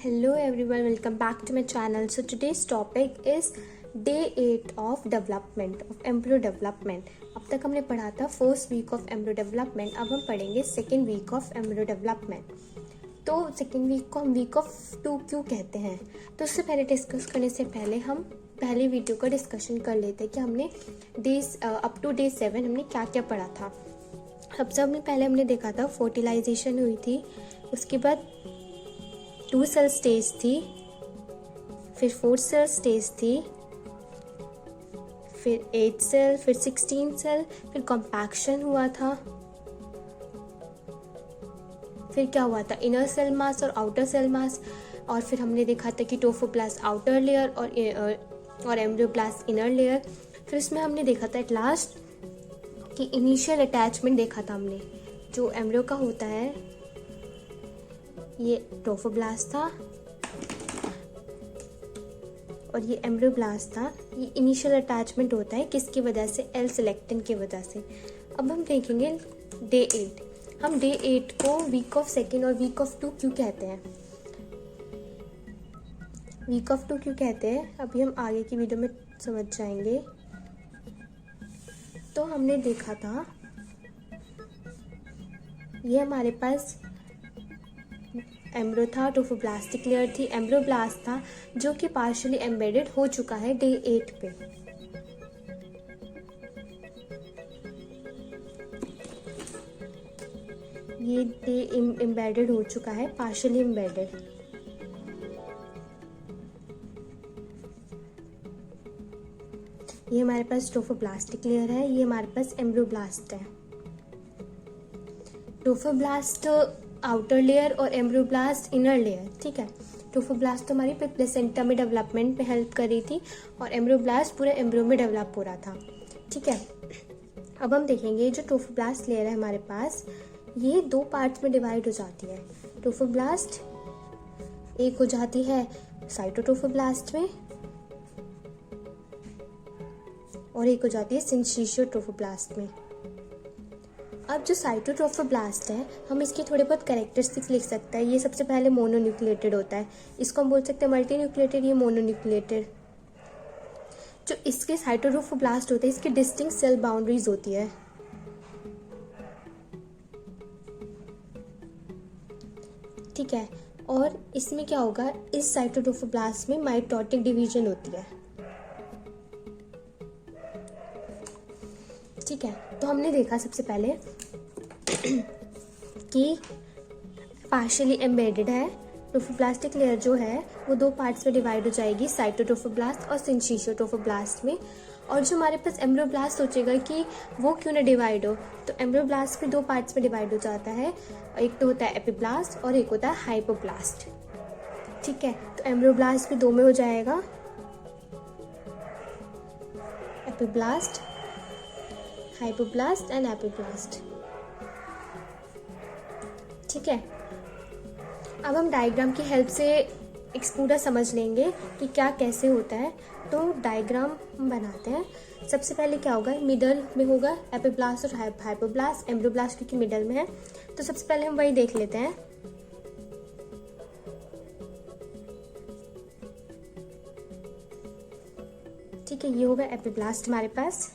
Hello everyone, welcome back to my channel. So today's topic is day 8 of development of embryo development. अब तक हमने पढ़ा था first week of embryo development. अब हम पढ़ेंगे second week of embryo development. तो सेकेंड वीक को हम वीक ऑफ 2 क्यों कहते हैं, तो उससे पहले डिस्कस करने से पहले हम पहले वीडियो का डिस्कशन कर लेते हैं कि हमने डेज अप टू डे 7 हमने क्या क्या पढ़ा था. सबसे पहले हमने देखा था फर्टिलाइजेशन हुई थी, उसके बाद 2 सेल स्टेज थी, फिर 4 सेल स्टेज थी, फिर 8 सेल, फिर 16 सेल, फिर कॉम्पैक्शन हुआ था, फिर क्या हुआ था इनर सेल मास और आउटर सेल मास, और फिर हमने देखा था कि टोफोप्लास्ट आउटर लेयर और एम्ब्रियोप्लास्ट इनर लेयर. फिर इसमें हमने देखा था एट लास्ट कि इनिशियल अटैचमेंट देखा था हमने. जो एम्ब्रियो का होता है ये टोफोब्लास्ट था और ये एम्ब्रियोब्लास्ट था. ये इनिशियल अटैचमेंट होता है किसकी वजह से, एल सिलेक्टिन की वजह से. अब हम देखेंगे डे 8. हम डे 8 को वीक ऑफ सेकेंड और वीक ऑफ 2 क्यों कहते हैं. वीक ऑफ 2 क्यों कहते हैं अभी हम आगे की वीडियो में समझ जाएंगे. तो हमने देखा था ये हमारे पास एम्ब्रियो था, टोफोब्लास्टिक लेयर थी, एम्ब्रियोब्लास्ट था जो कि पार्शियली एम्बेडेड हो चुका है डे 8 पे. ये डे एम्बेडेड हो चुका है, पार्शियली एम्बेडेड. ये हमारे पास टोफोब्लास्टिक लेयर है, ये हमारे पास एम्ब्रियोब्लास्ट है. टोफोब्लास्ट आउटर लेयर और एम्ब्रियोब्लास्ट इनर लेयर. ठीक है, टोफोब्लास्ट तो हमारी प्लेसेंटा में डेवलपमेंट में हेल्प कर रही थी और एम्ब्रियोब्लास्ट पूरे एम्ब्रियो में डेवलप हो रहा था. ठीक है, अब हम देखेंगे जो टोफोब्लास्ट लेयर है हमारे पास, ये 2 पार्ट्स में डिवाइड हो जाती है. टोफोब्लास्ट एक हो जाती है साइटोटोफोब्लास्ट में और एक हो जाती है सिंचिशियोट्रोफोब्लास्ट में. अब जो साइटोट्रोफोब्लास्ट है हम इसके थोड़े बहुत कैरेक्टरिस्टिक्स लिख सकते हैं. ये सबसे पहले मोनोन्यूक्लिएटेड होता है, इसको हम बोल सकते हैं मल्टी न्यूक्लिएटेड, ये मोनोन्यूक्लिएटेड. जो इसके साइटोट्रोफोब्लास्ट होते हैं इसकी डिस्टिंक्ट सेल बाउंड्रीज होती है. ठीक है, और इसमें क्या होगा, इस साइटोट्रोफोब्लास्ट में माइटोटिक डिवीजन होती है. ठीक है, तो हमने देखा सबसे पहले कि पार्शियली एम्बेडेड है. टोफोप्लास्टिक लेयर जो है वो 2 पार्ट्स में डिवाइड हो जाएगी, साइटोट्रोफोब्लास्ट और सिंचिशियोट्रोफोब्लास्ट में. और जो हमारे पास एम्ब्रियोब्लास्ट सोचेगा कि वो क्यों ना डिवाइड हो, तो एम्ब्रियोब्लास्ट भी 2 पार्ट्स में डिवाइड हो जाता है. एक तो होता है एपिब्लास्ट और एक होता है हाइपोब्लास्ट. ठीक है, तो एम्ब्रियोब्लास्ट भी 2 में हो जाएगा, एपिब्लास्ट, हाइपोब्लास्ट एंड एपिब्लास्ट. ठीक है, अब हम डायग्राम की हेल्प से एक पूरा समझ लेंगे कि क्या कैसे होता है. तो डायग्राम हम बनाते हैं. सबसे पहले क्या होगा, मिडल में होगा एपिब्लास्ट और हाइपोब्लास्ट, एम्ब्रियोब्लास्ट क्योंकि मिडल में है. तो सबसे पहले हम वही देख लेते हैं. ठीक है, ये होगा एपिब्लास्ट हमारे पास,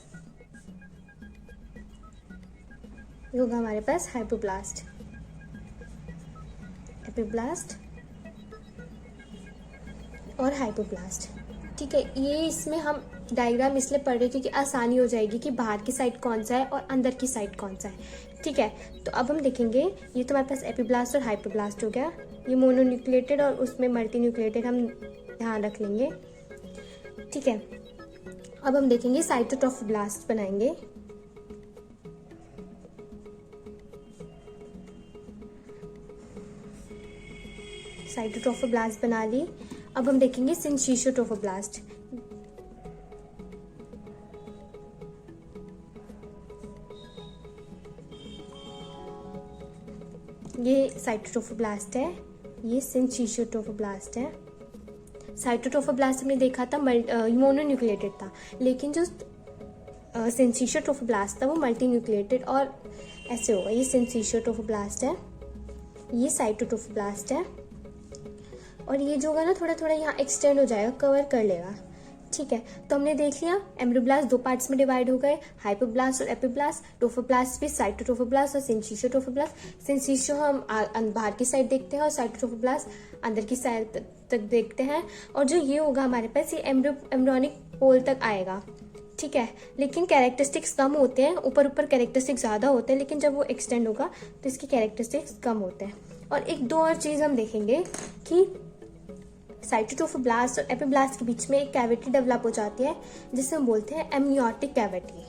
ये होगा हमारे पास हाइपोब्लास्ट, एपिब्लास्ट और हाइपोब्लास्ट. ठीक है, ये इसमें हम डायग्राम इसलिए पढ़ रहे हैं क्योंकि आसानी हो जाएगी कि बाहर की साइड कौन सा है और अंदर की साइड कौन सा है. ठीक है, तो अब हम देखेंगे ये तो हमारे पास एपिब्लास्ट और हाइपोब्लास्ट हो गया. ये मोनोन्यूक्लिएटेड और उसमें मल्टी न्यूक्लिएटेड हम ध्यान रख लेंगे. ठीक है, अब हम देखेंगे साइटोट्रोफोब्लास्ट बनाएंगे. साइटोट्रोफोब्लास्ट बना ली. अब हम देखेंगे सिंचिशियोट्रोफोब्लास्ट. ये साइटोट्रोफोब्लास्ट है, ये सिंचिशियोट्रोफोब्लास्ट है. साइटोट्रोफोब्लास्ट हमने देखा था मोनोन्यूक्लिएटेड था, लेकिन जो सिंचिशियोट्रोफोब्लास्ट था वो मल्टी न्यूक्लिएटेड और ऐसे होगा. ये सिंचिशियोट्रोफोब्लास्ट है, ये साइटोट्रोफोब्लास्ट है. और ये जो होगा ना थोड़ा थोड़ा यहाँ एक्सटेंड हो जाएगा, कवर कर लेगा। ठीक है, तो हमने देख लिया एम्ब्रियोब्लास्ट दो पार्ट्स में डिवाइड हो गए, हाइपोब्लास्ट और एपिब्लास्ट। ट्रोफोब्लास्ट भी साइटोट्रोफोब्लास्ट और सिंचिशियो ट्रोफोब्लास्ट। सिंचिशियो हम बाहर की साइड देखते हैं और साइटोट्रोफोब्लास्ट अंदर की साइड तक देखते हैं। और जो ये होगा हमारे पास, ये एम्ब्रियोनिक पोल तक आएगा। ठीक है, लेकिन कैरेक्टरिस्टिक्स कम होते हैं, ऊपर ऊपर कैरेक्टरिस्टिक्स ज़्यादा होते हैं, लेकिन जब वो एक्सटेंड होगा तो इसकी कैरेक्टरिस्टिक्स कम होते हैं। और एक दो और चीज़ हम देखेंगे कि साइटोट्रोफोब्लास्ट और एपिब्लास्ट के बीच में एक कैविटी डेवलप हो जाती है जिसे हम बोलते हैं एमनियोटिक कैविटी।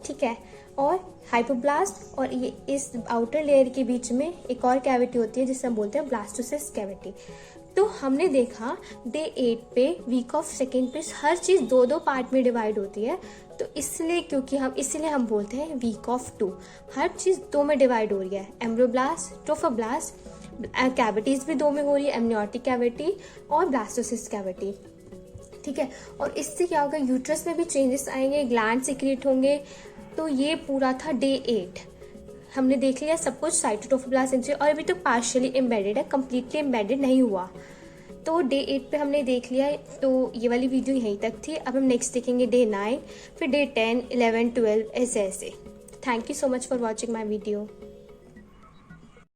ठीक है, और हाइपोब्लास्ट और ये इस आउटर लेयर के बीच में एक और कैविटी होती है जिसे हम बोलते हैं ब्लास्टोसिस्ट कैविटी। तो हमने देखा डे 8 पे वीक ऑफ सेकेंड पे हर चीज़ दो दो पार्ट में डिवाइड होती है। तो इसलिए हम बोलते हैं वीक ऑफ 2, हर चीज़ दो में डिवाइड हो रही है। एम्ब्रियोब्लास्ट, ट्रोफोब्लास्ट, कैविटीज भी दो में हो रही है, एमनियोटिक कैविटी और ब्लास्टोसिस्ट कैविटी। ठीक है, और इससे क्या होगा, यूट्रस में भी चेंजेस आएंगे, ग्लैंड सिक्रीट होंगे। तो ये पूरा था डे 8। हमने देख लिया सब कुछ साइटोट्रोफोब्लास्ट और अभी तो पार्शियली एम्बेडेड है, कम्प्लीटली एम्बेडेड नहीं हुआ। तो डे 8 पे हमने देख लिया। तो ये वाली वीडियो यहीं तक थी। अब हम नेक्स्ट देखेंगे डे 9, फिर डे 10, 11, 12 ऐसे ऐसे। Thank you so much for watching my video.